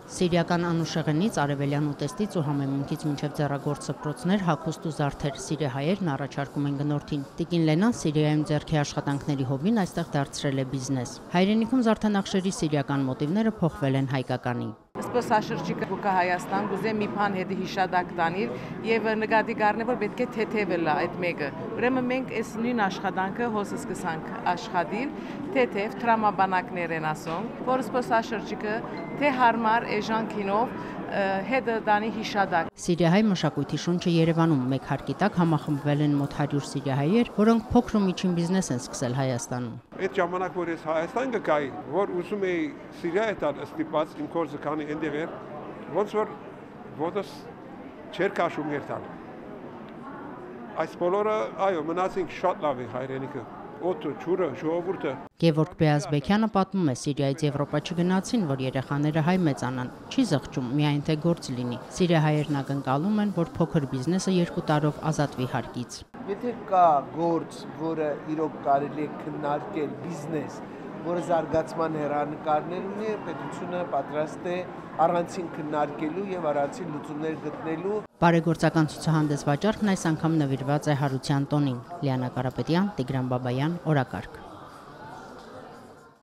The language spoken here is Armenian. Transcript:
Սիրիական Անուշեղենից, արևելյան ուտեստից ու համեմունքից մինչև ձեռագործ սփռոցներ, հագուստ ու զարդեր սիրիահայերն առաջարկում են գնորդին։ Տիկին Լենան Սիրիայում ձեռքի աշխատանքների հոբբին այստեղ դարձրել է բիզնես։ Հայրենիքում զարդանախշերի սիրիական մոտիվները փոխվել են հայկականի։ Սպասաշրջիկը գուկա Հայաստան գուզե մի բան հետի հիշադակ տանիր եւ նկատի գարնե որ պետք է թեթև լա այդ մեկը ուրեմն մենք այս նույն աշխատանքը հոսը սկսանք աշխատել թեթև տրամաբանակներ են ասում որ սպասաշրջիկը թե հարմար էժանքինով հետը դանի հիշադակ Սիրիահայ մշակույթի շունչը Երևանում մեկ հարկի տակ համախմբվել են մոտ 100 սիրիահայեր, որոնք փոքր ու միջին բիզնես են սկսել Հայաստանում։ Այդ ժամանակ որ ես Հայաստան գայի, որ ուզում էի Սիրիա տալ ստիպած իմ կորզը քանի ընդդեր, ոնց որ ոտս չեր քաշում երթալ։ Այս բոլորը, այո, մնացինք շատ լավ է հայրենիքը։ Օդը, ջուրը, ժողովուրդը։ Գևորգ Բեազբեկյանը պատմում է Սիրիայից Եվրոպա չգնացին, որ երեխաները հայ մեծանան։ Չի զղջում, միայն թե գործ լինի։ Սիրիահայերն ակնկալում են, որ փոքր բիզնեսը 2 տարով ազատվի հարկից։ Եթե կա գործ, որը իրոք կարելի է քննարկել բիզնես, որը զարգացման հեռանկարներ ունի, պետությունը պատրաստ է առանցին քննարկելու եւ առանցին լուծումներ գտնելու։ Բարեգործական ցուցահանդես վաճառքն այս անգամ նվիրված է Հարության տոնին։ Լիանա Կարապետյան, Տիգրան Բաբայան, Օրակարգ։